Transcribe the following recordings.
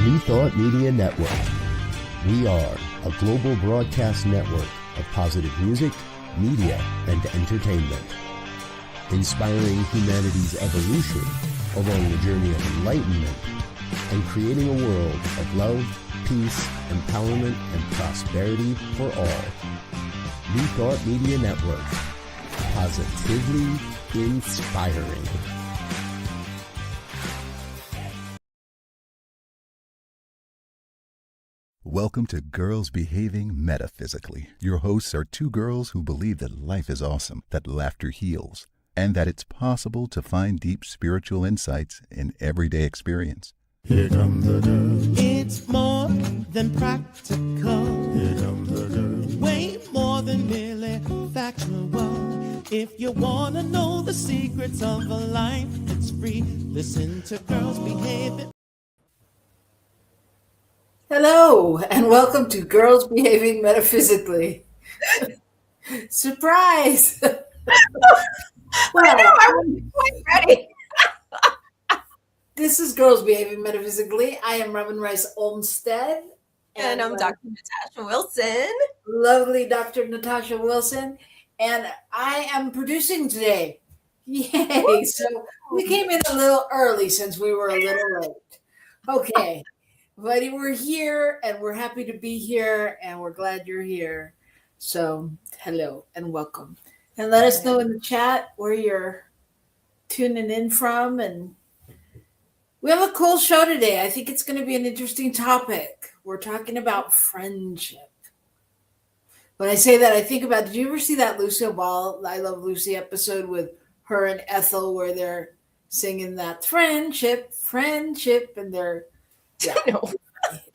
New Thought Media Network. We are a global broadcast network of positive music, media, and entertainment. Inspiring humanity's evolution along the journey of enlightenment and creating a world of love, peace, empowerment, and prosperity for all. New Thought Media Network. Positively inspiring. Welcome to Girls Behaving Metaphysically. Your hosts are two girls who believe that life is awesome, that laughter heals, and that it's possible to find deep spiritual insights in everyday experience. Here come the girls. It's more than practical. Here come the girls. Way more than merely factual. If you want to know the secrets of a life that's free, listen to Girls Behaving. Hello, and welcome to Girls Behaving Metaphysically. Surprise! Well, I know, I wasn't quite ready. This is Girls Behaving Metaphysically. I am Robin Rice Olmsted. And I'm Dr. Natasha Wilson. Lovely Dr. Natasha Wilson. And I am producing today. Yay! So we came in a little early since we were a little late. Okay. But we're here, and we're happy to be here, and we're glad you're here. So, hello and welcome. And let us know in the chat where you're tuning in from. And we have a cool show today. I think it's going to be an interesting topic. We're talking about friendship. When I say that, I think about, did you ever see that Lucille Ball, I Love Lucy episode with her and Ethel where they're singing that friendship, and they're, yeah,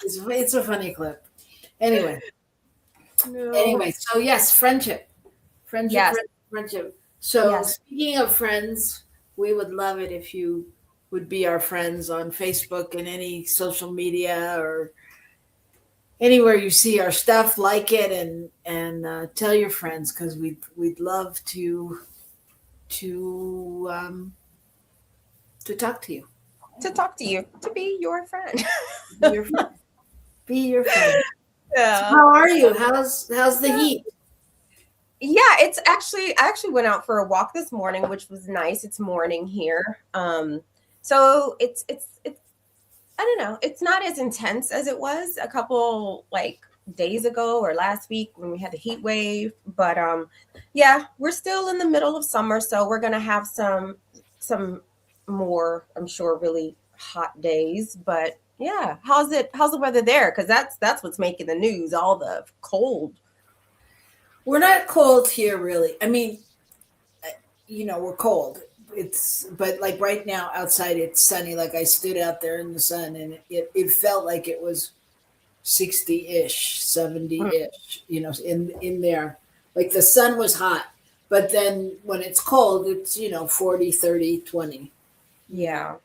it's a funny clip. Anyway, so yes, friendship. Yes. Friendship. So Yes. Speaking of friends, we would love it if you would be our friends on Facebook and any social media or anywhere you see our stuff. Like it and tell your friends, because we'd love to talk to you. To talk to you, to be your friend. Be your friend. Yeah. How are you? How's the heat? Yeah, it's actually, I actually went out for a walk this morning, which was nice. It's morning here. So it's I don't know, it's not as intense as it was a couple days ago or last week when we had the heat wave. But yeah, we're still in the middle of summer, so we're gonna have some more, I'm sure, really hot days. But yeah, how's the weather there? Because that's what's making the news, all the cold. We're not cold here, really. I mean, we're cold. But like right now outside, it's sunny. Like I stood out there in the sun, and it felt like it was 60-ish, 70-ish, in there. Like the sun was hot, but then when it's cold, it's, 40, 30, 20. Yeah.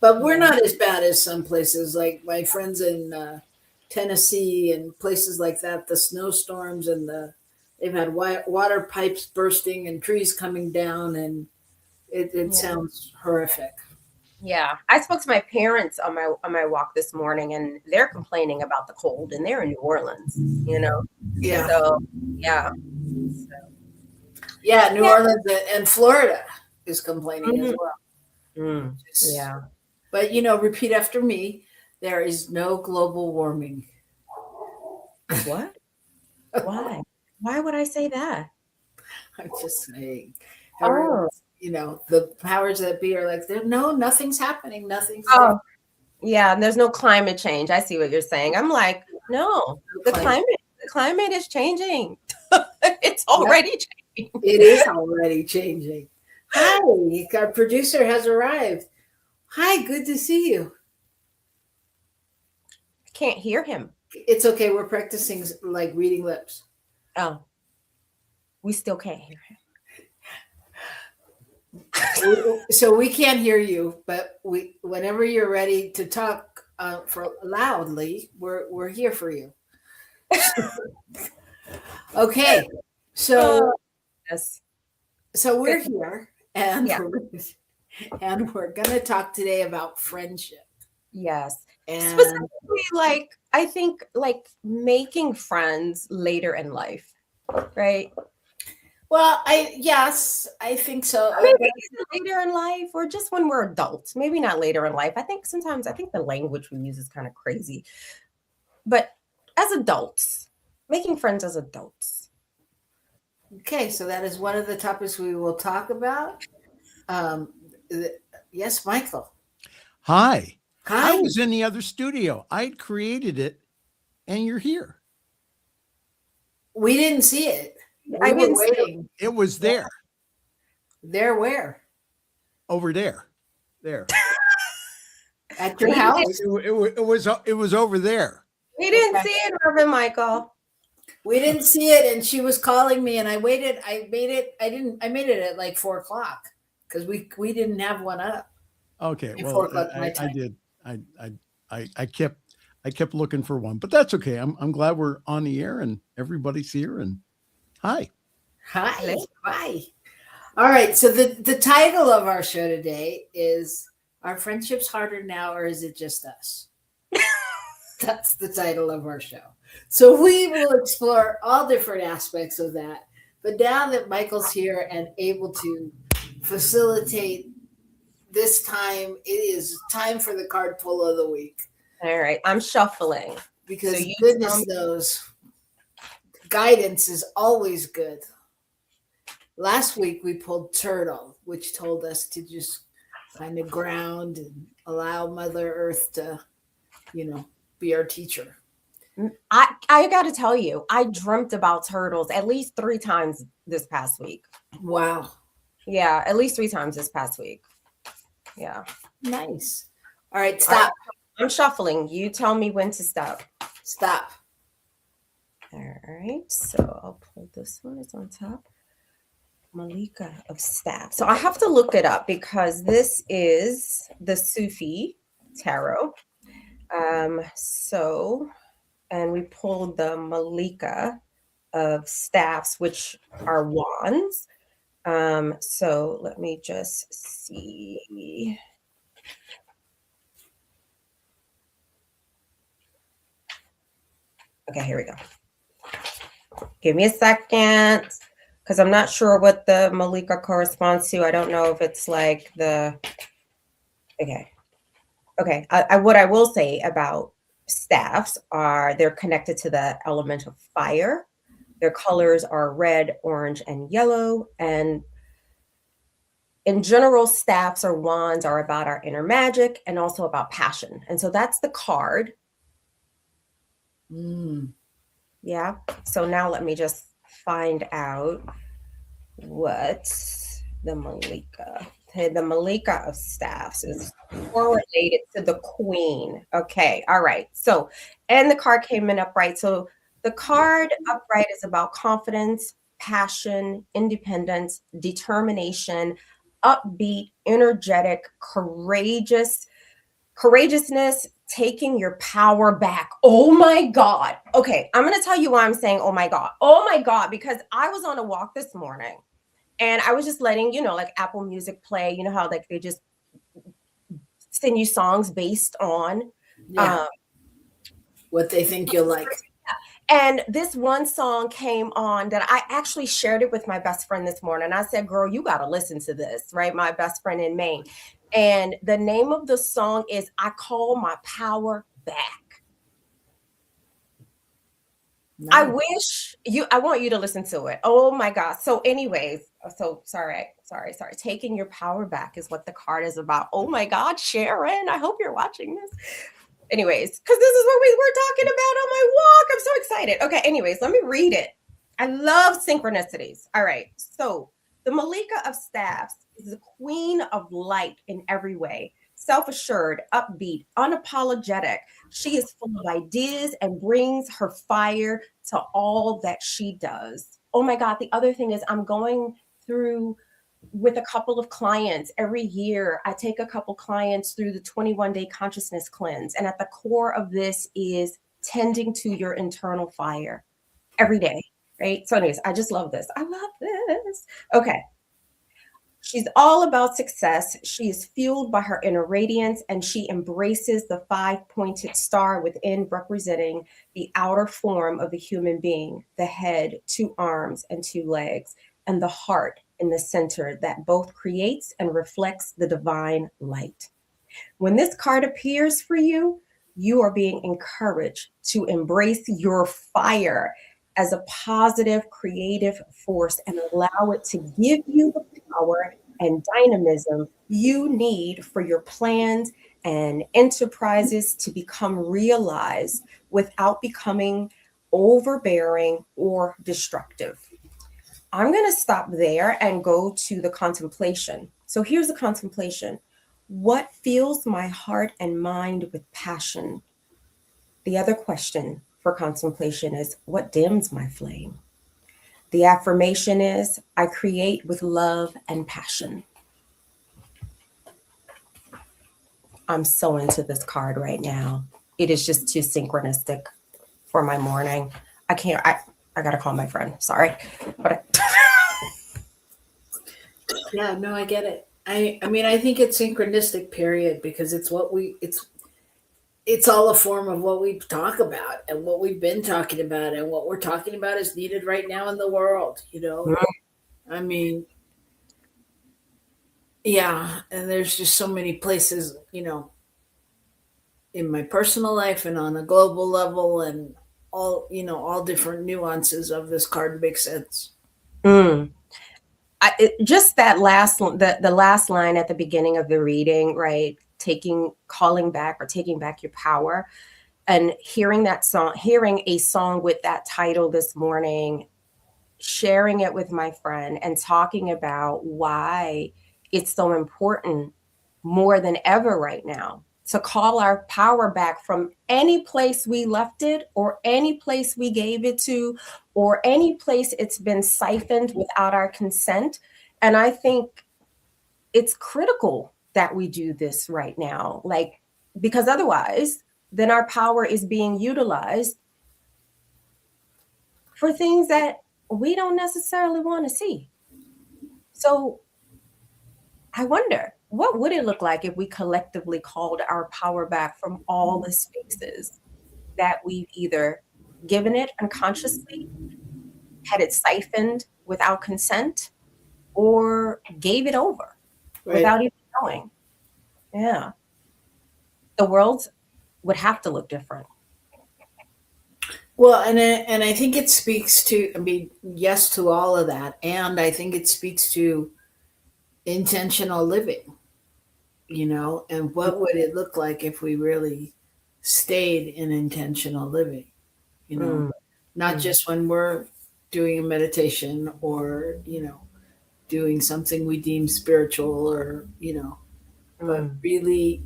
But we're not as bad as some places, like my friends in Tennessee and places like that. The snowstorms and they've had water pipes bursting and trees coming down, and it sounds horrific. Yeah, I spoke to my parents on my walk this morning, and they're complaining about the cold, and they're in New Orleans. Yeah. So yeah. Yeah, New Orleans and Florida is complaining as well. Yeah. But, repeat after me. There is no global warming. What? Why? Why would I say that? I'm just saying. Oh. The powers that be are like, no, nothing's happening. Nothing's Oh, yeah. And there's no climate change. I see what you're saying. I'm like, no, the climate is changing. It's already changing. It is already changing. Hi, our producer has arrived. Hi, good to see you. I can't hear him. It's okay. We're practicing reading lips. Oh, we still can't hear him. So we can't hear you, but whenever you're ready to talk for loudly, we're here for you. Okay, so Yes. so we're here, and Yeah. we're going to talk today about friendship. Yes. And Specifically, like, I think like making friends later in life, right? well, I think so. Or maybe even later in life, or just when we're adults. Maybe not later in life. I think sometimes the language we use is kind of crazy. But as adults, making friends as adults. Okay, so that is one of the topics we will talk about. Um, yes, Michael. Hi. Hi. I was in the other studio. I'd created it, and you're here. We didn't see it. I We were didn't see it. waiting. It was there, There where? over there, there. At your house? It was over there. We didn't Okay. see it, Reverend Michael. We didn't see it, and she was calling me, and I waited. I made it at like 4:00 because we didn't have one up. Okay, At well, 4:00 my I time. did. I kept looking for one, but that's okay. I'm glad we're on the air and everybody's here. And hi. Hi. Hi. All right. So the title of our show today is "Are Friendships Harder Now, or Is It Just Us?" That's the title of our show. So we will explore all different aspects of that. But now that Michael's here and able to facilitate this time, it is time for the card pull of the week. All right, I'm shuffling. Because So you goodness tell me- knows, guidance is always good. Last week we pulled Turtle, which told us to just kind of ground and allow Mother Earth to, be our teacher. I got to tell you, I dreamt about turtles at least 3 times this past week. Wow. Yeah, at least 3 times this past week. Yeah. Nice. All right, stop. I'm shuffling. You tell me when to stop. Stop. All right. So I'll pull this one. It's on top. Malika of Staff. So I have to look it up because this is the Sufi tarot. And we pulled the Malika of Staffs, which are wands. So let me just see. Okay, here we go. Give me a second, because I'm not sure what the Malika corresponds to. I don't know if it's like the. Okay. What I will say about staffs are they're connected to the element of fire. Their colors are red, orange, and yellow. And in general, staffs or wands are about our inner magic and also about passion. And so that's the card. Yeah. So now let me just find out what the Malika. The Malika of Staffs is correlated to the Queen. Okay. All right. So, and the card came in upright. So the card upright is about confidence, passion, independence, determination, upbeat, energetic, courageousness, taking your power back. Oh my God. Okay. I'm going to tell you why I'm saying, oh my God. Oh my God, because I was on a walk this morning and I was just letting, like Apple Music play, how like they just send you songs based on what they think you'll like. And this one song came on that I actually shared it with my best friend this morning. I said, girl, you got to listen to this, right? My best friend in Maine. And the name of the song is I Call My Power Back. Nice. I want you to listen to it. Oh my God. So anyways, sorry. Taking your power back is what the card is about. Oh my God, Sharon, I hope you're watching this. Anyways, because this is what we were talking about on my walk. I'm so excited. Okay, anyways, let me read it. I love synchronicities. All right. So the Malika of Staffs is the queen of light in every way. Self-assured, upbeat, unapologetic. She is full of ideas and brings her fire to all that she does. Oh my God. The other thing is I'm going through with a couple of clients every year. I take a couple clients through the 21-day consciousness cleanse. And at the core of this is tending to your internal fire every day, right? So anyways, I just love this. I love this. Okay. She's all about success. She is fueled by her inner radiance, and she embraces the 5-pointed star within, representing the outer form of a human being, the head, 2 arms, and 2 legs, and the heart in the center that both creates and reflects the divine light. When this card appears for you, you are being encouraged to embrace your fire as a positive, creative force and allow it to give you the power and dynamism you need for your plans and enterprises to become realized without becoming overbearing or destructive. I'm going to stop there and go to the contemplation. So here's the contemplation. What fills my heart and mind with passion? The other question for contemplation is, what dims my flame? The affirmation is, I create with love and passion. I'm so into this card right now. It is just too synchronistic for my morning. I gotta call my friend. Sorry. But Yeah, no, I get it. I mean, I think it's synchronistic, period, because it's all a form of what we talk about and what we've been talking about, and what we're talking about is needed right now in the world, you know? I mean, yeah, and there's just so many places, you know, in my personal life and on a global level, and all, you know, all different nuances of this card make sense. Just that last, the last line at the beginning of the reading, right? Calling back or taking back your power, and hearing a song with that title this morning, sharing it with my friend and talking about why it's so important more than ever right now to call our power back from any place we left it, or any place we gave it to, or any place it's been siphoned without our consent. And I think it's critical that we do this right now, like, because otherwise then our power is being utilized for things that we don't necessarily want to see. So I wonder, what would it look like if we collectively called our power back from all the spaces that we've either given it unconsciously, had it siphoned without consent, or gave it over without even knowing? Yeah. The world would have to look different. Well, and I think it speaks to, I mean, yes to all of that, and I think it speaks to intentional living, you know, and what would it look like if we really stayed in intentional living, you know, not just when we're doing a meditation or, you know, doing something we deem spiritual, or, you know, but really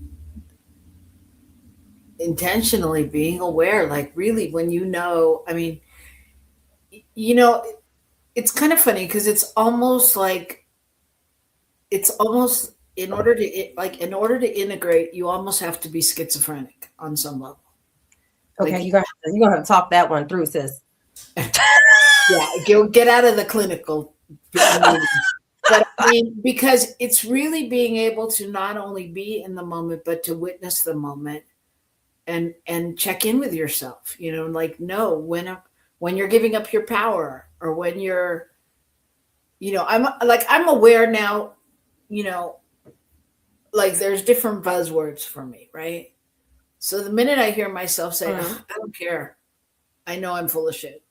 intentionally being aware, like really when you know, I mean, you know, it's kind of funny because it's almost in order to integrate, you almost have to be schizophrenic on some level. Okay, Like, you're gonna have to talk that one through, sis. Yeah, get out of the clinical. But I mean, because it's really being able to not only be in the moment, but to witness the moment and check in with yourself, you know, like, no, when you're giving up your power, or when you're, you know, I'm aware now, you know, like there's different buzzwords for me, right? So the minute I hear myself say, "Ugh, I don't care," I know I'm full of shit,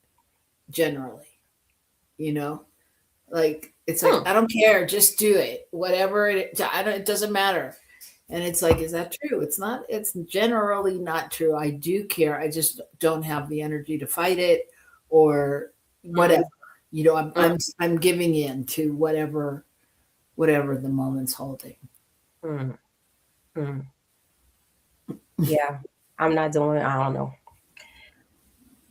generally, you know, like, it's like, I don't care, just do it, whatever it doesn't matter. And it's like, is that true? It's not, it's generally not true. I do care. I just don't have the energy to fight it, or whatever, you know, I'm giving in to whatever the moment's holding. Yeah, I'm not doing it. I don't know.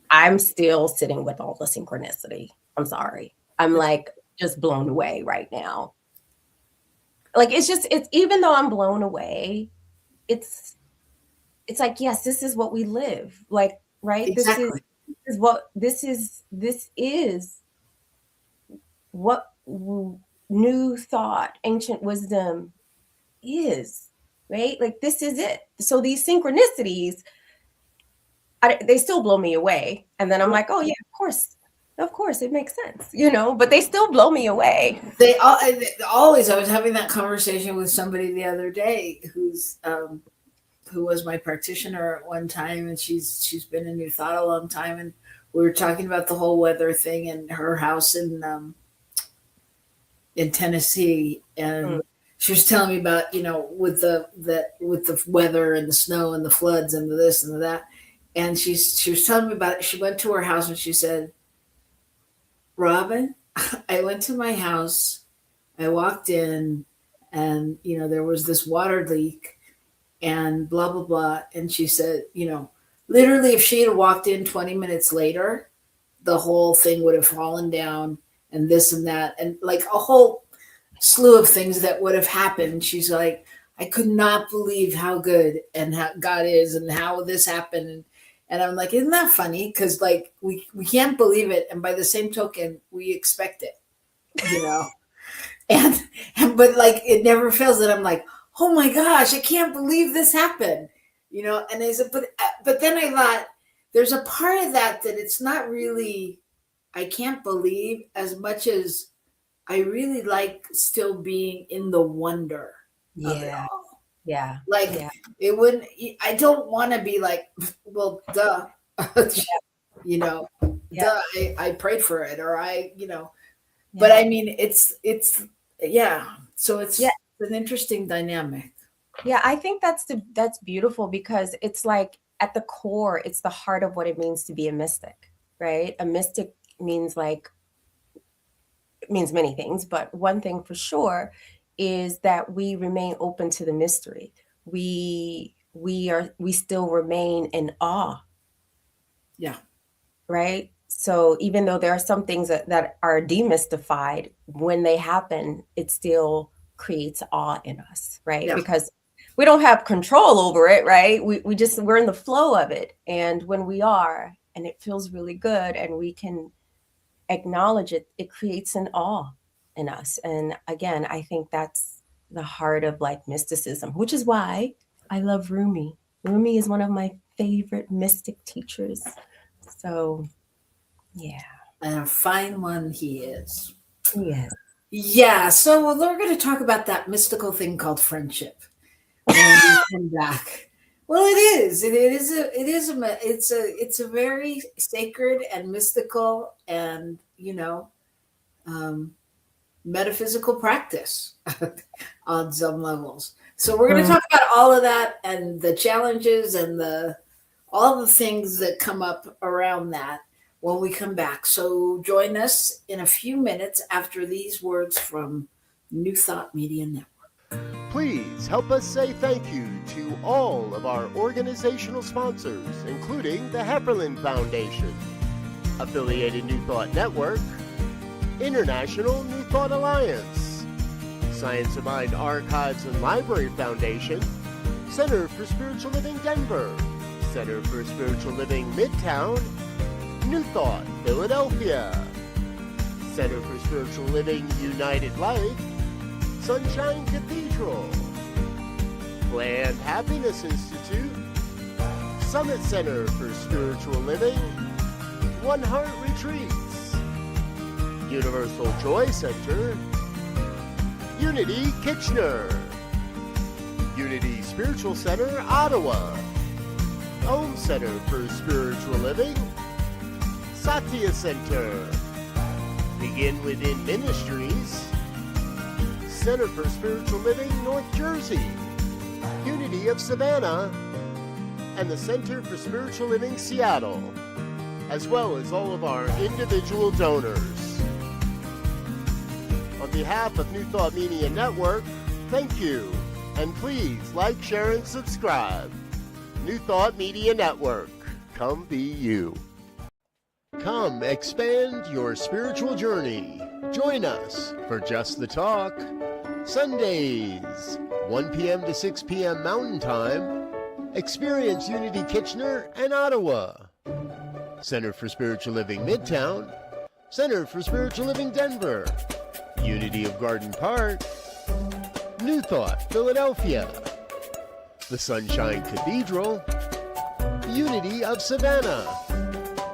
I'm still sitting with all the synchronicity. I'm sorry. I'm like just blown away right now. Like, it's even though I'm blown away, it's like, yes, this is what we live. Like, right? Exactly. This is what new thought, ancient wisdom is, right? Like, this is it. So these synchronicities, they still blow me away. And then I'm like, oh yeah, of course, it makes sense, but they still blow me away. They always. I was having that conversation with somebody the other day who was my practitioner at one time, and she's been in New Thought a long time, and we were talking about the whole weather thing in her house in Tennessee, and she was telling me about with the weather and the snow and the floods and the this and the that, and she was telling me about it. She went to her house and she said, Robin, I went to my house, I walked in, and there was this water leak and blah blah blah, and she said, literally if she had walked in 20 minutes later, the whole thing would have fallen down, and this and that, and like a whole slew of things that would have happened. She's like, I could not believe how good and how God is and how this happened. And I'm like, isn't that funny? Because like we can't believe it, and by the same token, we expect it, and but like it never fails. That I'm like, oh my gosh, I can't believe this happened, And I said, but then I thought there's a part of that it's not really I can't believe as much as I really like still being in the wonder of it all. Yeah. Like it wouldn't, I don't want to be like, well, duh, duh, I prayed for it, or but I mean, it's, so it's an interesting dynamic. Yeah. I think that's beautiful, because it's like at the core, it's the heart of what it means to be a mystic, right? A mystic means many things, but one thing for sure is that we remain open to the mystery. We still remain in awe. Yeah. Right. So even though there are some things that are demystified, when they happen, it still creates awe in us, right? Yeah. Because we don't have control over it, right? We're in the flow of it. And when we are, and it feels really good, and we can acknowledge it, it creates an awe in us. And again, I think that's the heart of like mysticism, which is why I love Rumi. Rumi is one of my favorite mystic teachers. So yeah. And a fine one he is. Yes. Yeah. So we're going to talk about that mystical thing called friendship when we come back. Well, it is. It's a very sacred and mystical and metaphysical practice on some levels. So we're going to talk about all of that and the challenges and all the things that come up around that when we come back. So join us in a few minutes after these words from New Thought Media Network. Please help us say thank you to all of our organizational sponsors, including the Hefferland Foundation, Affiliated New Thought Network, International New Thought Alliance, Science of Mind Archives and Library Foundation, Center for Spiritual Living Denver, Center for Spiritual Living Midtown, New Thought Philadelphia, Center for Spiritual Living United Life, Sunshine Cathedral, Planned Happiness Institute, Summit Center for Spiritual Living, One Heart Retreats, Universal Joy Center, Unity Kitchener, Unity Spiritual Center Ottawa, Home Center for Spiritual Living, Satya Center, Begin Within Ministries, Center for Spiritual Living North Jersey, Unity of Savannah, and the Center for Spiritual Living Seattle, as well as all of our individual donors. On behalf of New Thought Media Network, thank you, and please like, share, and subscribe. New Thought Media Network, come be you. Come expand your spiritual journey. Join us for Just the Talk, Sundays, 1 p.m. to 6 p.m. Mountain Time. Experience Unity Kitchener and Ottawa. Center for Spiritual Living Midtown, Center for Spiritual Living Denver, Unity of Garden Park, New Thought, Philadelphia, the Sunshine Cathedral, Unity of Savannah,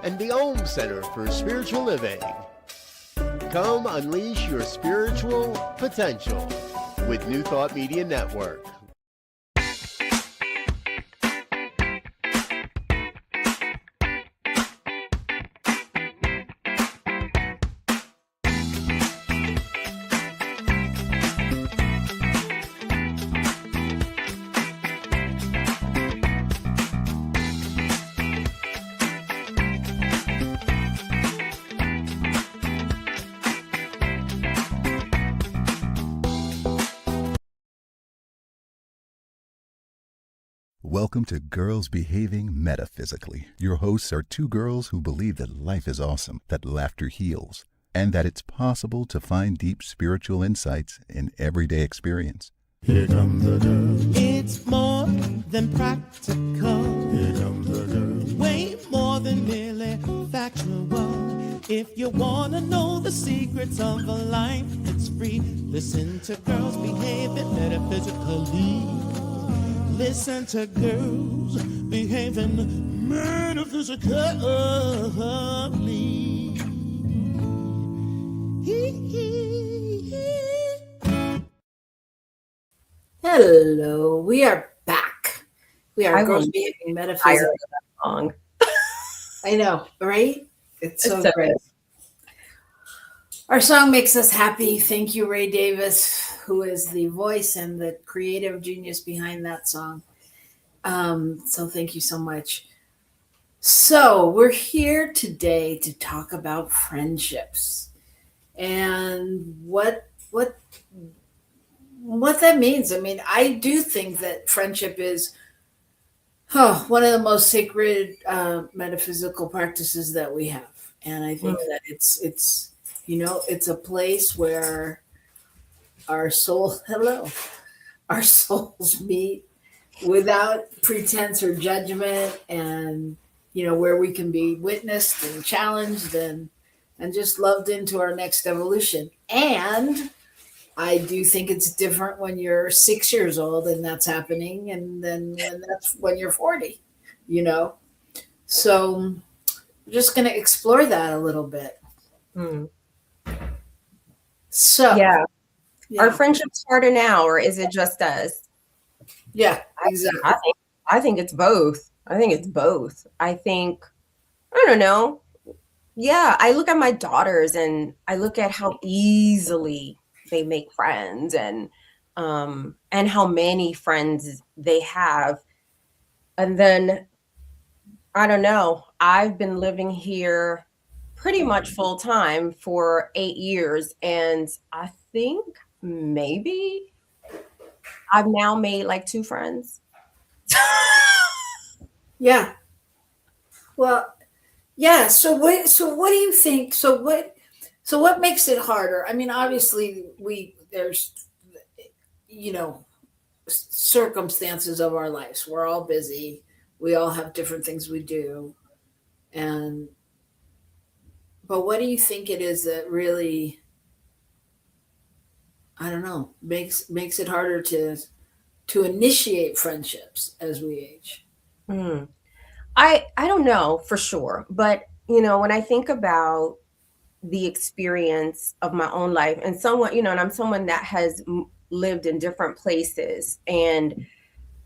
and the Ohm Center for Spiritual Living. Come unleash your spiritual potential with New Thought Media Network. Welcome to Girls Behaving Metaphysically. Your hosts are two girls who believe that life is awesome, that laughter heals, and that it's possible to find deep spiritual insights in everyday experience. Here comes the girl. It's more than practical. Here comes the girl. Way more than merely factual. If you wanna know the secrets of a life that's free, listen to Girls Behaving Metaphysically. Listen to Girls Behaving Metaphysically. Hello, we are back. We are I Girls was Behaving tired Metaphysically. of that song. I know, right? It's so so great. Our song makes us happy. Thank you, Ray Davis, who is the voice and the creative genius behind that song. So thank you so much. So we're here today to talk about friendships and what that means. I mean, I do think that friendship is one of the most sacred metaphysical practices that we have, and I think that it's it's a place where our souls meet without pretense or judgment, and where we can be witnessed and challenged and just loved into our next evolution. And I do think it's different when you're 6 years old and that's happening, and then when you're 40, So I'm just going to explore that a little bit. So Yeah. Are friendships harder now, or is it just us? Yeah, exactly. I think it's both. I don't know. Yeah, I look at my daughters and I look at how easily they make friends, and how many friends they have. And then I don't know, I've been living here pretty much full time for 8 years, and I think maybe I've now made like 2 friends. Yeah. Well, yeah. So what do you think? So what makes it harder? I mean, obviously there's circumstances of our lives. We're all busy. We all have different things we do. But what do you think it is that really, I don't know, makes it harder to initiate friendships as we age? I don't know for sure, but when I think about the experience of my own life, and and I'm someone that has lived in different places, and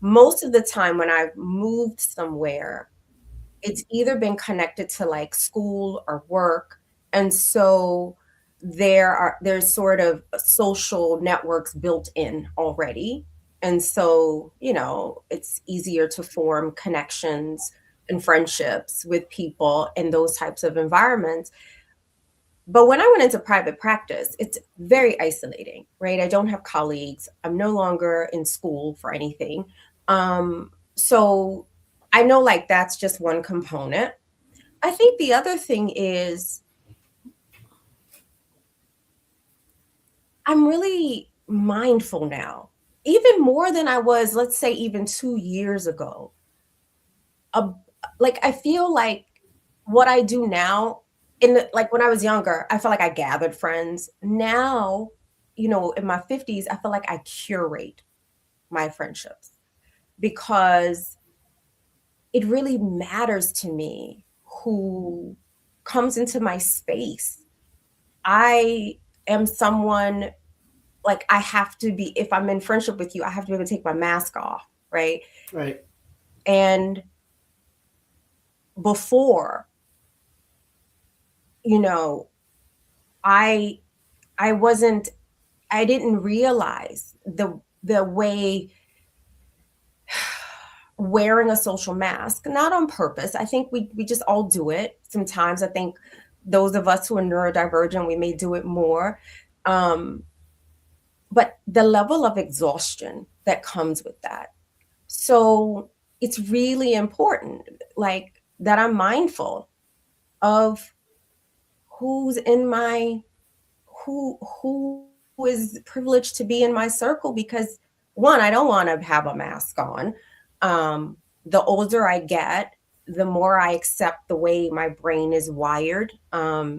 most of the time when I've moved somewhere, it's either been connected to like school or work, and so there's sort of social networks built in already, and so it's easier to form connections and friendships with people in those types of environments. But when I went into private practice, it's very isolating, right? I don't have colleagues. I'm no longer in school for anything. So I know like that's just one component. I think the other thing is I'm really mindful now, even more than I was, let's say, even 2 years ago. Like I feel like what I do now like when I was younger, I felt like I gathered friends. Now, in my 50s, I feel like I curate my friendships because it really matters to me who comes into my space. I am someone, like, I have to be, if I'm in friendship with you, I have to be able to take my mask off, right? Right. And before, I didn't realize the way wearing a social mask, not on purpose. I think we just all do it. Sometimes I think those of us who are neurodivergent, we may do it more. But the level of exhaustion that comes with that. So it's really important, like, that I'm mindful of who is privileged to be in my circle, because one, I don't want to have a mask on. The older I get, the more I accept the way my brain is wired. Yeah,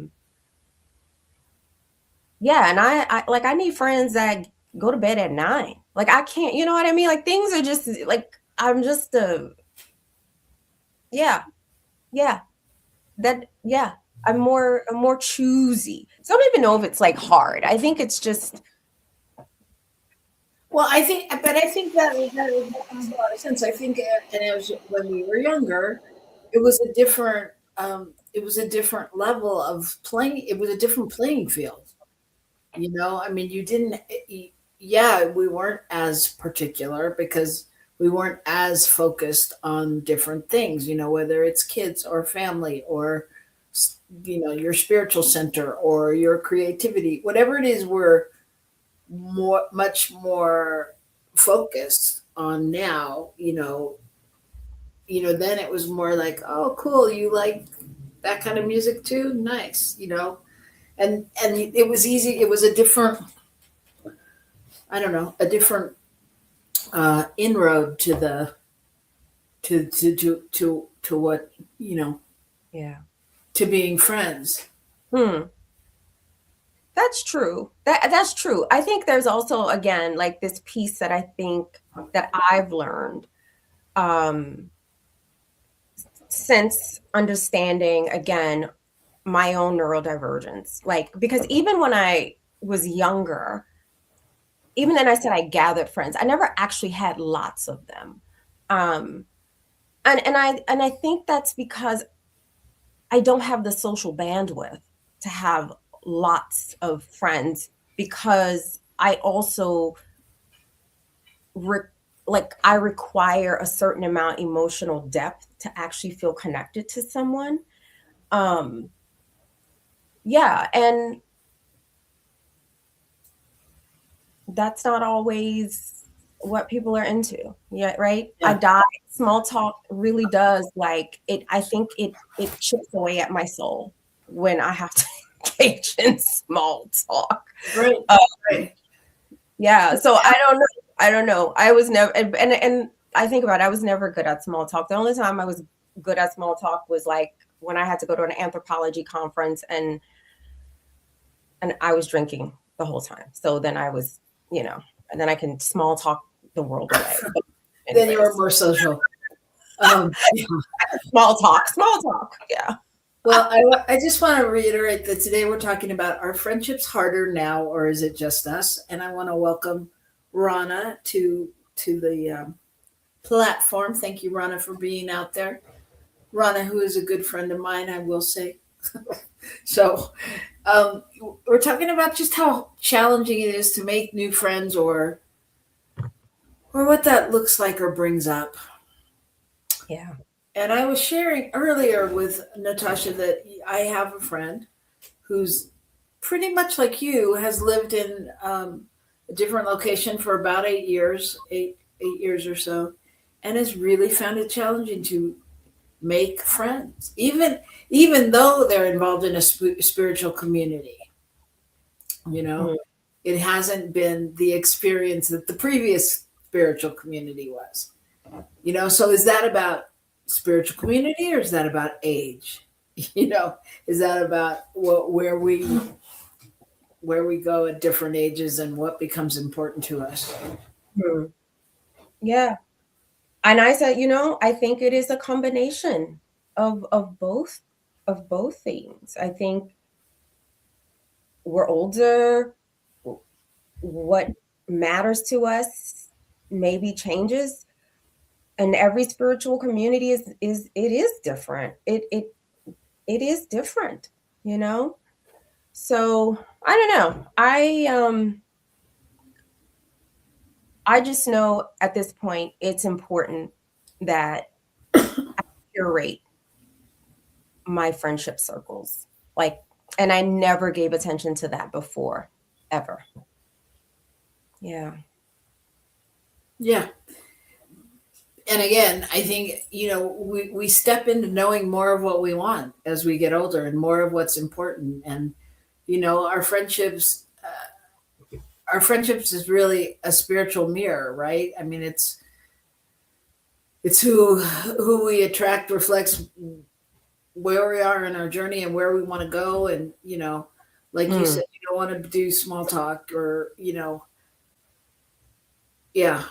and I need friends that go to bed at 9. Like, I can't, you know what I mean? Like, things are just like, I'm just yeah, I'm more choosy. So I don't even know if it's like hard. I think it's just, Well, I think that makes a lot of sense. I think, and it was when we were younger, it was a different level of playing. It was a different playing field. I mean, you didn't. Yeah, we weren't as particular because we weren't as focused on different things. Whether it's kids or family or your spiritual center or your creativity, whatever it is, we're much more focused on now. Then it was more like, oh, cool, you like that kind of music too, nice. And it was easy. It was a different, I don't know, a different inroad to the to what yeah. to being friends. That's true. That's true. I think there's also, again, like, this piece that I think that I've learned since understanding, again, my own neurodivergence. Like, because even when I was younger, even then I said I gathered friends, I never actually had lots of them. And I think that's because I don't have the social bandwidth to have lots of friends, because I also I require a certain amount emotional depth to actually feel connected to someone. Yeah, and that's not always what people are into. Yeah, right? Yeah. I die. Small talk really does, like, it. I think it chips away at my soul when I have to engage in small talk. Right. Right. Yeah. So I don't know. I was never, and I think about it, I was never good at small talk. The only time I was good at small talk was like when I had to go to an anthropology conference and I was drinking the whole time. So then I was, and then I can small talk the world away. Then you were more social. Yeah. Small talk. Yeah. Well, I just want to reiterate that today we're talking about, are friendships harder now, or is it just us? And I want to welcome Rana to the platform. Thank you, Rana, for being out there. Rana, who is a good friend of mine, I will say. So we're talking about just how challenging it is to make new friends, or what that looks like or brings up. Yeah. And I was sharing earlier with Natasha that I have a friend who's pretty much like you, has lived in a different location for about 8 years or so, and has really found it challenging to make friends, even though they're involved in a spiritual community. It hasn't been the experience that the previous spiritual community was. So is that about spiritual community, or is that about age? You know, is that about where we go at different ages and what becomes important to us? Hmm. Yeah. And I said, I think it is a combination of both things. I think we're older, what matters to us maybe changes, and every spiritual community is different. It is different, you know? So I don't know. I just know at this point it's important that I curate my friendship circles. Like, and I never gave attention to that before, ever. Yeah. Yeah. And again, I think, we step into knowing more of what we want as we get older and more of what's important. And, our friendships is really a spiritual mirror, right? I mean, it's who we attract reflects where we are in our journey and where we want to go. And, like you Mm, said, you don't want to do small talk or, yeah.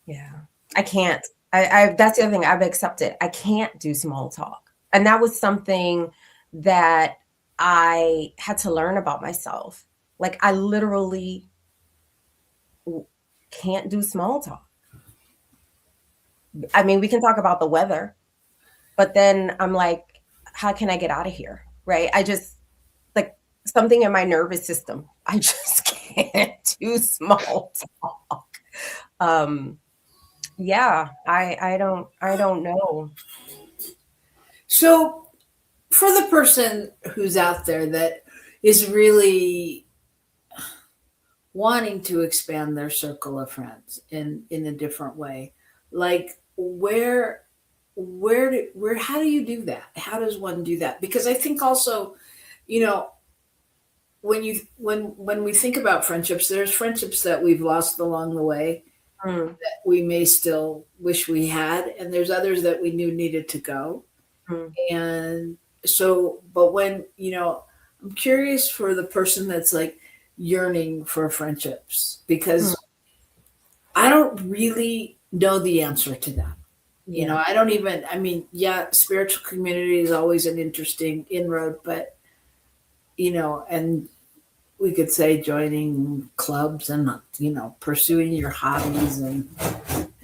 yeah. I can't. I that's the other thing I've accepted. I can't do small talk. And that was something that I had to learn about myself. Like I literally can't do small talk. I mean, we can talk about the weather, but then I'm like, how can I get out of here? Right? I just like something in my nervous system. I just can't do small talk. Um, yeah, I don't know. So for the person who's out there that is really wanting to expand their circle of friends in a different way, like how do you do that? How does one do that? Because I think also, you know, when we think about friendships, there's friendships that we've lost along the way Mm, that we may still wish we had, and there's others that we knew needed to go. mm, And so, but when, I'm curious for the person that's like yearning for friendships mm, because I don't really know the answer to that. yeah. I don't even, I mean, yeah, spiritual community is always an interesting inroad, but, and we could say joining clubs and, pursuing your hobbies and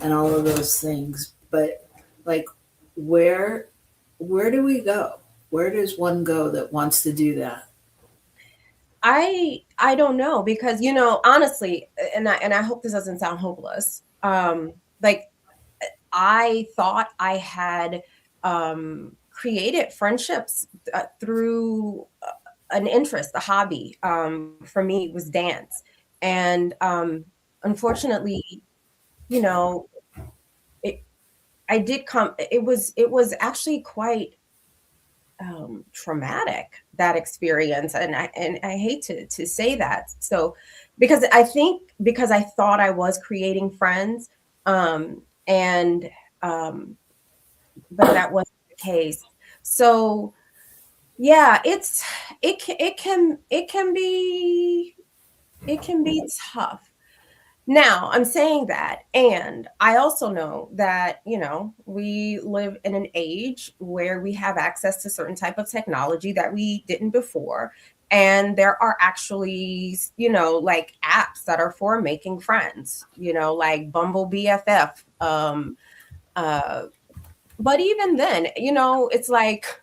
all of those things. But like, where, where do we go? Where does one go that wants to do that? I don't know because honestly, and I hope this doesn't sound hopeless. Like I thought I had created friendships through an interest, a hobby. For me, it was dance, and unfortunately, you know, it I did come. It was actually quite traumatic, that experience, and I hate to say that. So because I think because I thought I was creating friends, and but that wasn't the case. So yeah, it can be tough. Now, I'm saying that, and I also know that, we live in an age where we have access to certain type of technology that we didn't before. And there are actually, like apps that are for making friends, like Bumble BFF. Uh, but even then, it's like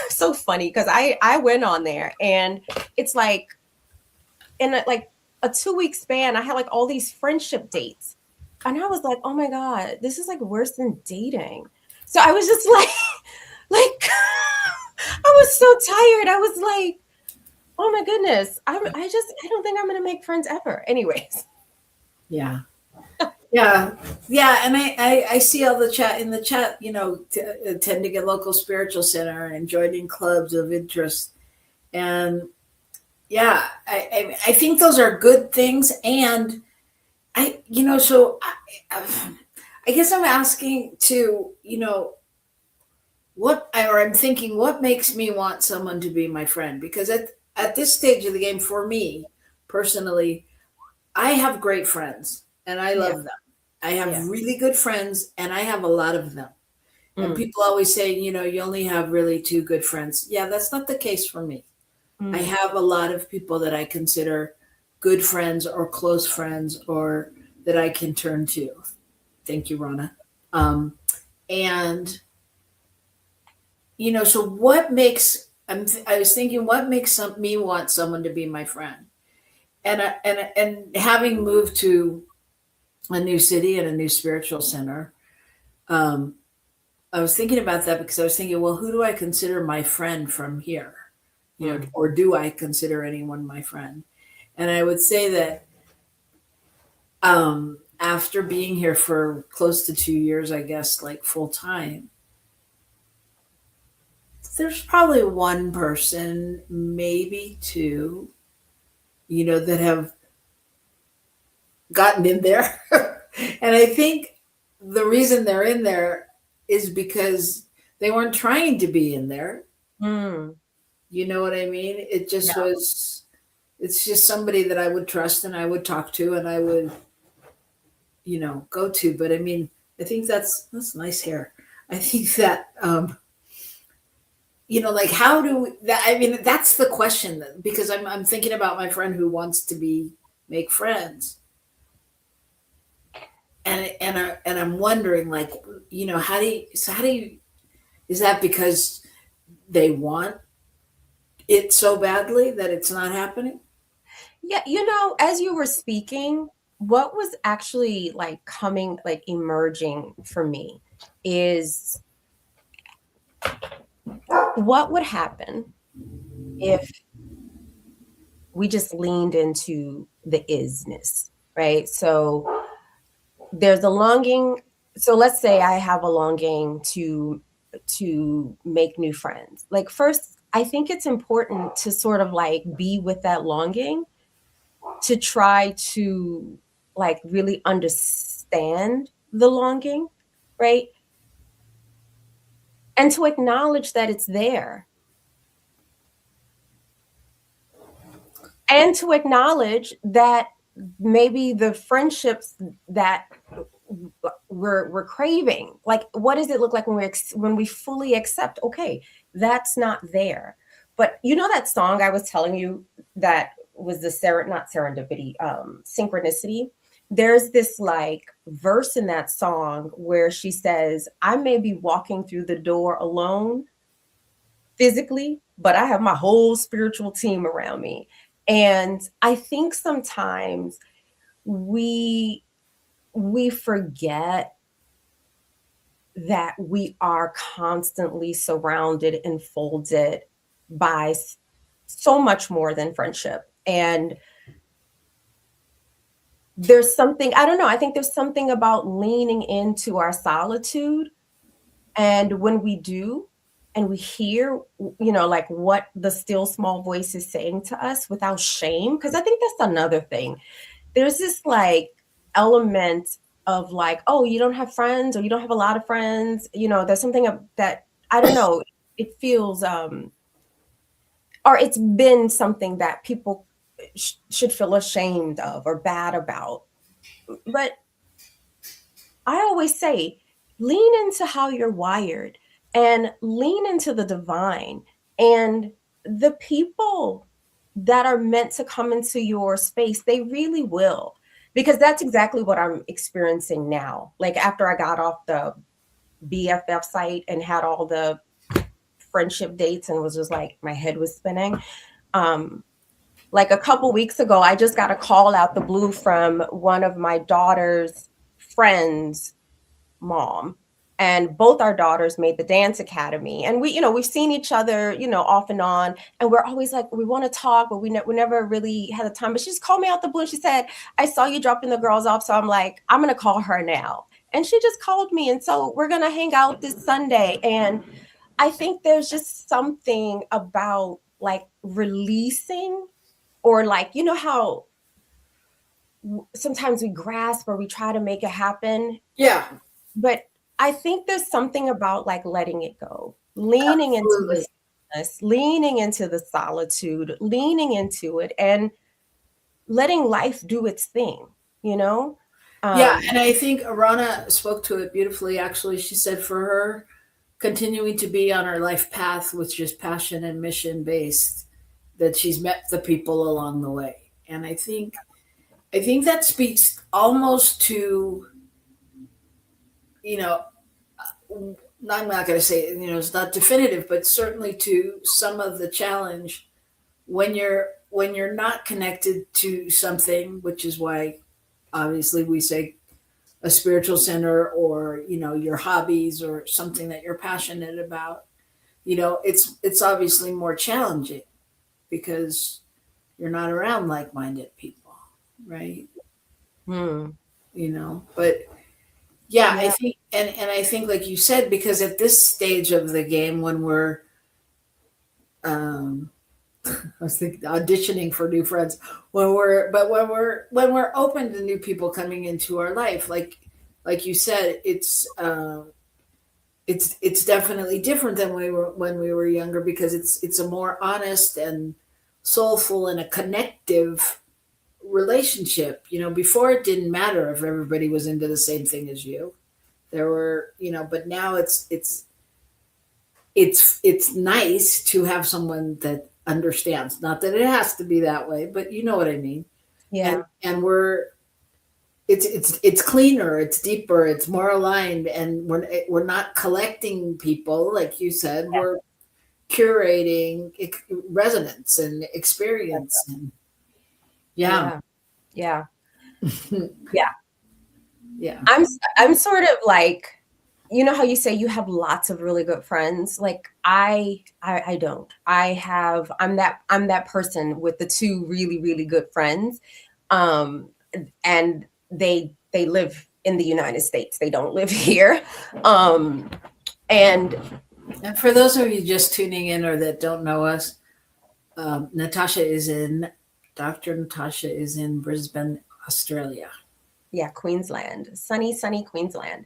so funny because I went on there and it's like in a 2-week span, I had like all these friendship dates. And I was like, oh my God, this is like worse than dating. So I was just like, I was so tired. I was like, oh my goodness. I don't think I'm going to make friends ever. Anyways. Yeah. Yeah. Yeah. And I see all the chat in the chat, tend to get local spiritual center and joining clubs of interest. And yeah, I think those are good things. And so I guess I'm asking to, I'm thinking, what makes me want someone to be my friend? Because at this stage of the game, for me personally, I have great friends and I Yeah. love them. I have Yeah. really good friends and I have a lot of them. And Mm. people always say, you only have really two good friends. Yeah, that's not the case for me. I Mm. have a lot of people that I consider good friends or close friends or that I can turn to. Thank you, Rana. And so what makes I was thinking, what makes me want someone to be my friend? And having moved to a new city and a new spiritual center, um, I was thinking about that because I was thinking, well, who do I consider my friend from here? Mm. Or do I consider anyone my friend? And I would say that after being here for close to 2 years, I guess, like full time, there's probably one person, maybe two, that have gotten in there. And I think the reason they're in there is because they weren't trying to be in there. Mm. You know what I mean? Yeah. It's just somebody that I would trust and I would talk to and I would, go to. But I mean, I think that's nice hair. I think that, like how do that? I mean, that's the question because I'm thinking about my friend who wants to make friends. And I'm wondering, like, how do you, is that because they want it so badly that it's not happening? Yeah, as you were speaking, what was actually like coming, like emerging for me is what would happen if we just leaned into the isness, right? So there's a longing. So let's say I have a longing to make new friends. Like first, I think it's important to sort of like be with that longing to try to like really understand the longing, right? And to acknowledge that it's there. And to acknowledge that maybe the friendships that we're craving, like what does it look like when we fully accept, okay, that's not there. But that song I was telling you that was the not serendipity, synchronicity. There's this like verse in that song where she says, I may be walking through the door alone physically, but I have my whole spiritual team around me. And I think sometimes we forget that we are constantly surrounded and folded by so much more than friendship. And there's something, I don't know, I think there's something about leaning into our solitude. And when we do, and we hear, like what the still small voice is saying to us without shame, because I think that's another thing. There's this like element of like, oh, you don't have friends or you don't have a lot of friends. There's something that, I don't know, it feels, or it's been something that people should feel ashamed of or bad about. But I always say, lean into how you're wired and lean into the divine and the people that are meant to come into your space. They really will, because that's exactly what I'm experiencing now. Like after I got off the BFF site and had all the friendship dates and was just like, my head was spinning. Like a couple weeks ago, I just got a call out the blue from one of my daughter's friends' mom, and both our daughters made the dance academy, and we've seen each other off and on, and we're always like, we want to talk, but we never really had the time. But she just called me out the blue and she said, I saw you dropping the girls off, so I'm like, I'm gonna call her now. And she just called me, and so we're gonna hang out this Sunday. And I think there's just something about like releasing, or like how sometimes we grasp or we try to make it happen. Yeah. But I think there's something about like letting it go. leaning into Absolutely. the stillness, leaning into the solitude, leaning into it, and letting life do its thing, you know? Yeah, Um, and I think Arana spoke to it beautifully. Actually, she said for her, continuing to be on her life path, which is passion and mission based, that she's met the people along the way. And I think that speaks almost to, you know, I'm not going to say, it's not definitive, but certainly to some of the challenge when you're not connected to something, which is why obviously we say a spiritual center, or your hobbies or something that you're passionate about. It's obviously more challenging because you're not around like-minded people, right? hmm, But yeah, I yeah, think, and I think, like you said, because at this stage of the game, when we're um I was thinking auditioning for new friends, when we're open to new people coming into our life, like you said, it's definitely different than when we were younger, because it's a more honest and soulful and a connective relationship. Before, it didn't matter if everybody was into the same thing as you. There were, but now it's nice to have someone that understands. Not that it has to be that way, but you know what I mean. and yeah, and it's cleaner, it's deeper, it's more aligned, and we're not collecting people, like you said. yeah, We're curating resonance and experience, and yeah. yeah, yeah, yeah. Yeah. I'm sort of like, you know how you say you have lots of really good friends? Like I don't. I'm that person with the two really, really good friends. Um, and they live in the United States. They don't live here. Um, and And for those of you just tuning in or that don't know us, Dr. Natasha is in Brisbane, Australia. yeah, Queensland, sunny Queensland.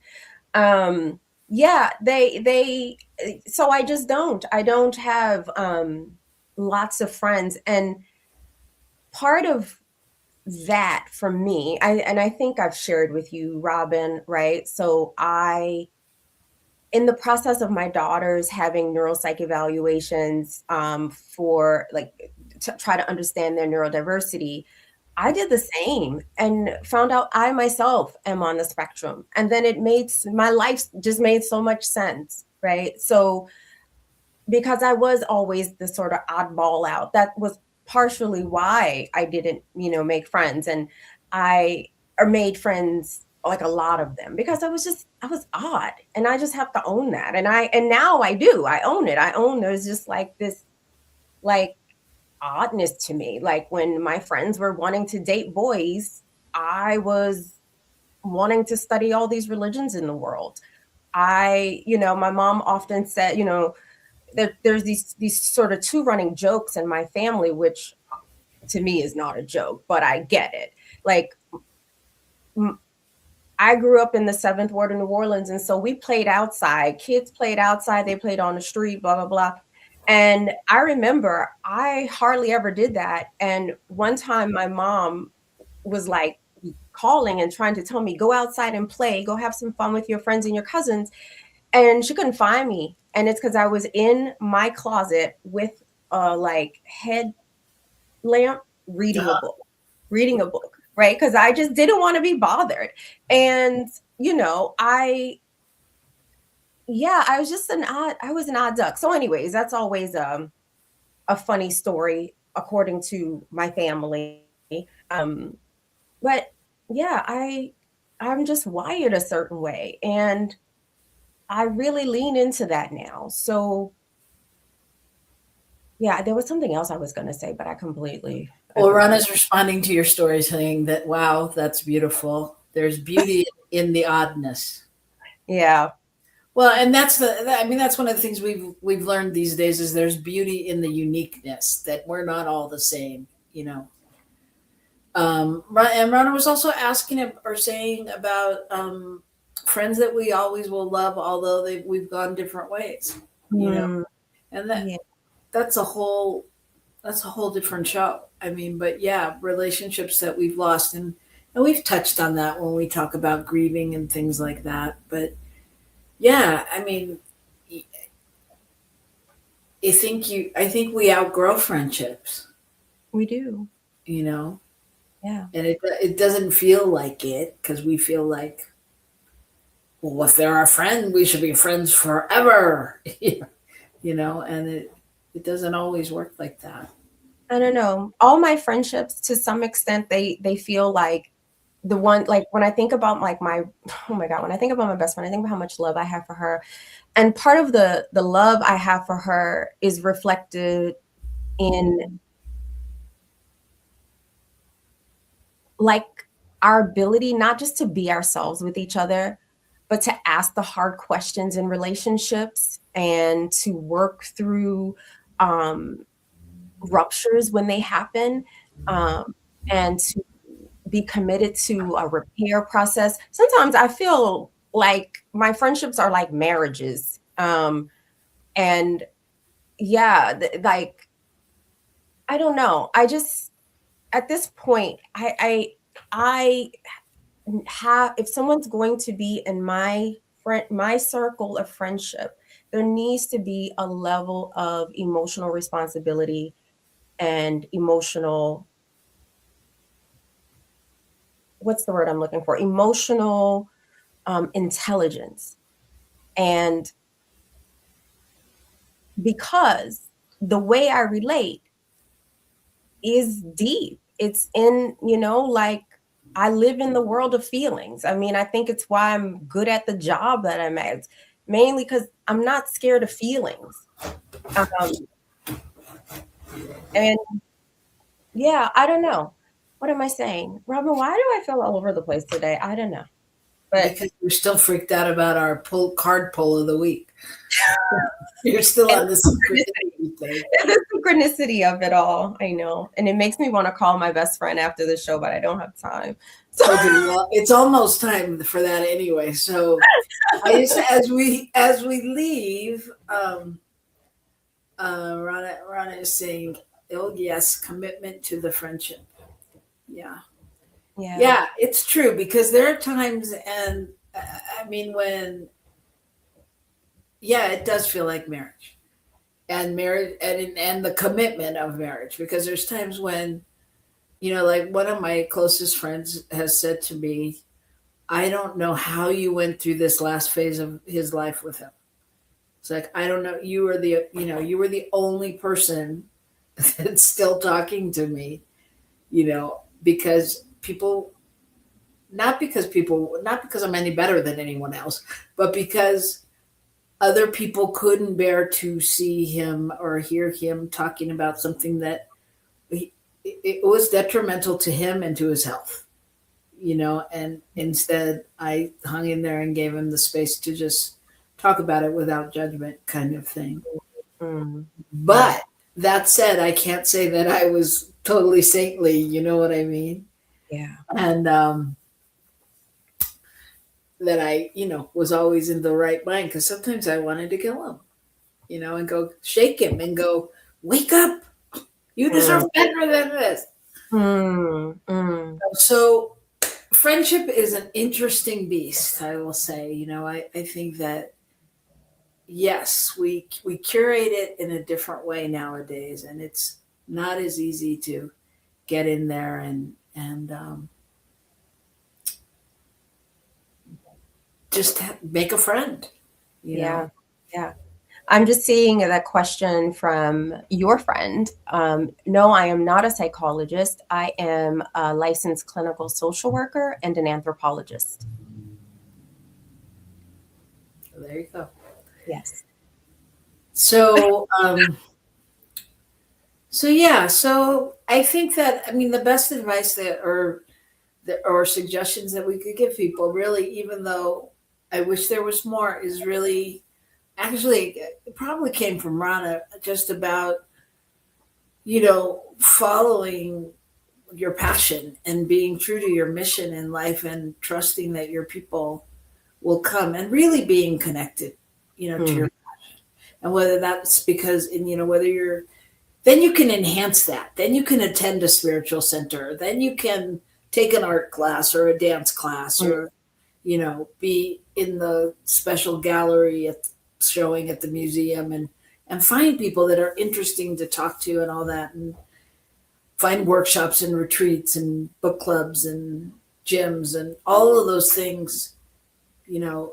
Um, yeah, they so I don't have lots of friends. And part of that for me, I think I've shared with you, Robin, right? So in the process of my daughters having neuropsych evaluations, for like to try to understand their neurodiversity, I did the same and found out I myself am on the spectrum. And then my life just made so much sense, right? So because I was always the sort of oddball out, that was partially why I didn't, make friends. And I or made friends, like a lot of them, because I was odd, and I just have to own that. And now I do. I own it. I own there's just like this, like, oddness to me. Like when my friends were wanting to date boys, I was wanting to study all these religions in the world. My mom often said, there's these sort of two running jokes in my family, which to me is not a joke, but I get it. Like, I grew up in the Seventh Ward of New Orleans, and so we played outside. Kids played outside. They played on the street, blah blah blah. And I remember I hardly ever did that. And one time, my mom was like calling and trying to tell me, go outside and play, go have some fun with your friends and your cousins. And she couldn't find me. And it's because I was in my closet with a like head lamp, reading a book, right? Because I just didn't want to be bothered. And, I was just I was an odd duck. So anyways, that's always a funny story according to my family. Um, but yeah, I'm just wired a certain way, and I really lean into that now. So yeah, there was something else I was going to say, but I completely Well, agree. Rana's responding to your story, saying that, wow, that's beautiful. There's beauty in the oddness. Yeah. Well, and that's one of the things we've learned these days, is there's beauty in the uniqueness, that we're not all the same. And Rana was also asking or saying about friends that we always will love, although we've gone different ways. you know, Mm, and yeah. that's a whole different show. I mean, but yeah, relationships that we've lost, and we've touched on that when we talk about grieving and things like that. But yeah, I mean, I think we outgrow friendships, We do. you know, Yeah. and it doesn't feel like it because we feel like, well, if they're our friend, we should be friends forever, you know, and it doesn't always work like that. I don't know. All my friendships, to some extent, they feel like the one, like when I think about like my, oh my God, when I think about my best friend, I think about how much love I have for her. And part of the love I have for her is reflected in like our ability not just to be ourselves with each other, but to ask the hard questions in relationships and to work through um, ruptures when they happen, um, and to be committed to a repair process. Sometimes I feel like my friendships are like marriages. And yeah, like, I don't know. I just, at this point, I have, if someone's going to be in my circle of friendship, there needs to be a level of emotional responsibility and emotional, what's the word I'm looking for? Emotional intelligence. And because the way I relate is deep, it's in, like, I live in the world of feelings. I mean, I think it's why I'm good at the job that I'm at. It's mainly because I'm not scared of feelings. Um, and yeah, I don't know. What am I saying? Robin, why do I feel all over the place today? I don't know. But Because you're still freaked out about our card pull of the week. You're still and on the synchronicity thing. the synchronicity of it all, I know. And it makes me want to call my best friend after the show, but I don't have time. So Okay, well, it's almost time for that anyway. So, I just as we leave, Rana is saying, "Oh yes, commitment to the friendship." Yeah, yeah. yeah, it's true because there are times, and I mean, when yeah, it does feel like marriage and marriage and the commitment of marriage because there's times when like one of my closest friends has said to me, I don't know how you went through this last phase of his life with him. It's like, I don't know. You were the only person that's still talking to me, because not because I'm any better than anyone else, but because other people couldn't bear to see him or hear him talking about something that it was detrimental to him and to his health. And instead I hung in there and gave him the space to just talk about it without judgment kind of thing. Mm, But that said, I can't say that I was totally saintly, you know what I mean? yeah. And that I, was always in the right mind because sometimes I wanted to kill him, and go shake him and go, wake up. You deserve better than this. Mm, mm. So friendship is an interesting beast, I will say. I think that yes, we curate it in a different way nowadays, and it's not as easy to get in there and just make a friend. Yeah. Yeah. I'm just seeing that question from your friend. No, I am not a psychologist. I am a licensed clinical social worker and an anthropologist. So there you go. Yes. So yeah, so I think that the best advice or suggestions that we could give people, really, even though I wish there was more, is really actually it probably came from Rana, just about following your passion and being true to your mission in life and trusting that your people will come and really being connected to your passion. And whether that's because, and whether you're, then you can enhance that. Then you can attend a spiritual center. Then you can take an art class or a dance class, or, be in the special gallery showing at the museum, and find people that are interesting to talk to and all that, and find workshops and retreats and book clubs and gyms and all of those things, and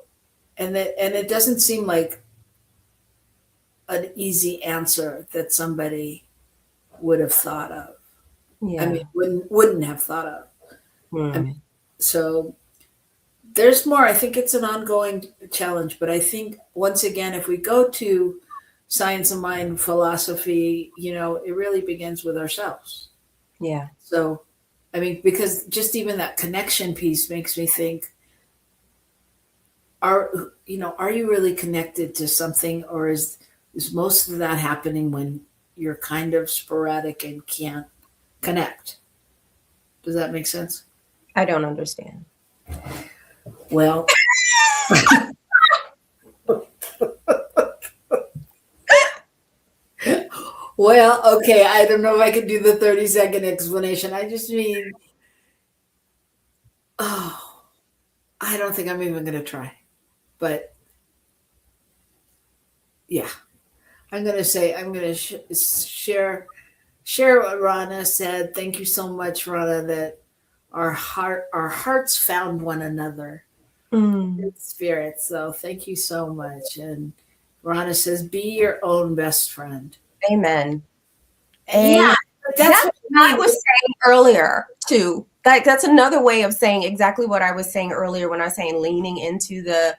it doesn't seem like an easy answer that somebody would have thought of. Yeah. I mean, wouldn't have thought of. Hmm. I mean, so there's more. I think it's an ongoing challenge, but I think once again, if we go to science of mind, philosophy, it really begins with ourselves. Yeah. So, I mean, because just even that connection piece makes me think, are you really connected to something, or is most of that happening when you're kind of sporadic and can't connect? Does that make sense? I don't understand. Well, well, okay. I don't know if I could do the 30-second explanation. I just mean, I don't think I'm even going to try. But yeah, I'm going to share what Rana said. Thank you so much, Rana, that our hearts found one another in spirit. So thank you so much. And Rana says, be your own best friend. Amen. Yeah, that's what I was saying earlier too. That's another way of saying exactly what I was saying earlier when I was saying leaning into the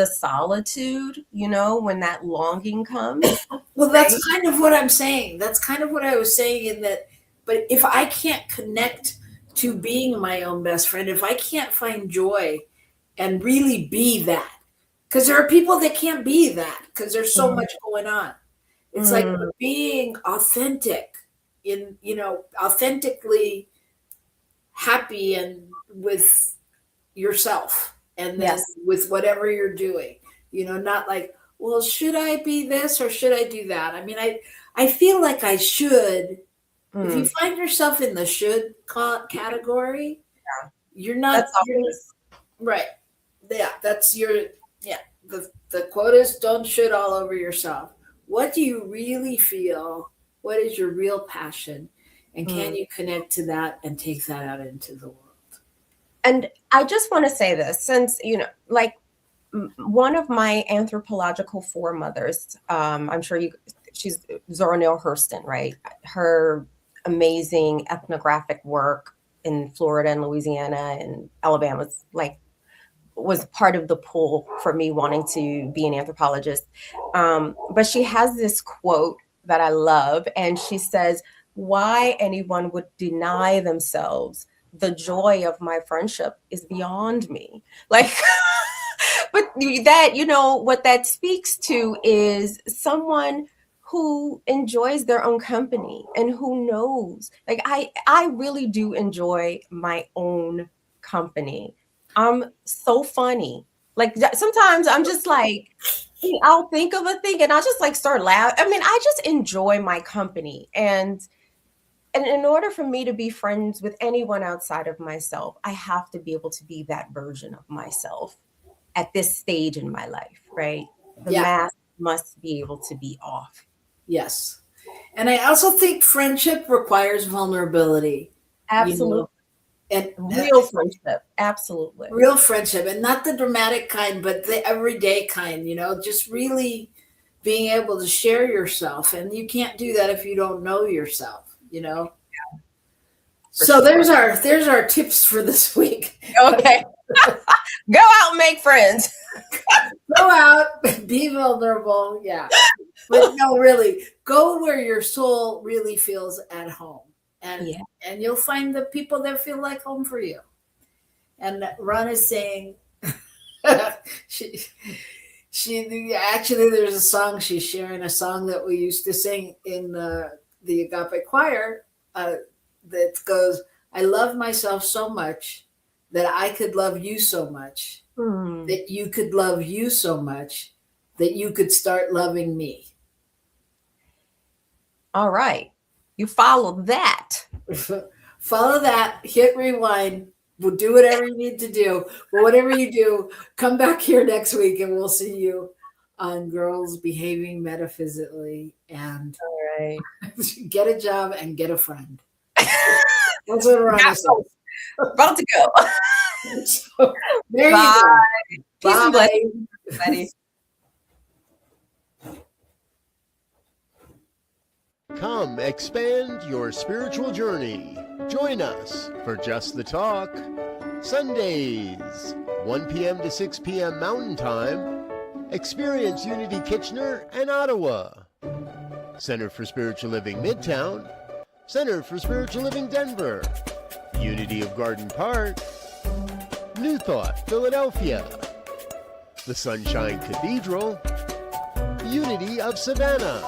solitude, when that longing comes. Well, that's kind of what I'm saying. That's kind of what I was saying in that. But if I can't connect to being my own best friend, if I can't find joy and really be that, because there are people that can't be that because there's so much going on. It's like being authentic authentically happy and with yourself, and then with whatever you're doing, not like, well, should I be this or should I do that? I mean, I feel like I should. If you find yourself in the should category, you're not right. Yeah, that's the quote is, don't should all over yourself. What do you really feel? What is your real passion? And can you connect to that and take that out into the world? And I just want to say this, since, one of my anthropological foremothers, I'm sure she's Zora Neale Hurston, right? Her amazing ethnographic work in Florida and Louisiana and Alabama was part of the pull for me wanting to be an anthropologist. But she has this quote that I love, and she says, why anyone would deny themselves the joy of my friendship is beyond me. But that, what that speaks to is someone who enjoys their own company and who knows, I really do enjoy my own company. I'm so funny. Sometimes I'm just I'll think of a thing and I'll just start laughing. I mean, I just enjoy my company. And in order for me to be friends with anyone outside of myself, I have to be able to be that version of myself at this stage in my life, right? The mask must be able to be off. Yes. And I also think friendship requires vulnerability. Absolutely. And real friendship. Absolutely. Real friendship. And not the dramatic kind, but the everyday kind, just really being able to share yourself. And you can't do that if you don't know yourself, Yeah. So there's our tips for this week. Okay. Go out and make friends. Go out, be vulnerable. Yeah. But no, really, go where your soul really feels at home. And you'll find the people that feel like home for you. And Ron is saying, she actually, there's a song, she's sharing a song that we used to sing in the Agape choir that goes, I love myself so much that I could love you so much, that you could love you so much, that you could start loving me. All right. You follow that. Follow that, hit rewind. We'll do whatever you need to do. But whatever you do, come back here next week and we'll see you on Girls Behaving Metaphysically. And All right. get a job and get a friend. That's what we're on. About to go. So, there Bye. you go. Peace and Bye. blessings, everybody. Come expand your spiritual journey. Join us for Just the Talk, Sundays, 1 p.m. to 6 p.m. Mountain Time. Experience Unity Kitchener and Ottawa. Center for Spiritual Living Midtown. Center for Spiritual Living Denver. Unity of Garden Park. New Thought Philadelphia. The Sunshine Cathedral. Unity of Savannah.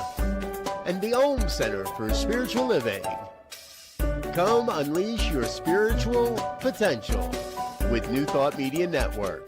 And the Ohm Center for Spiritual Living. Come unleash your spiritual potential with New Thought Media Network.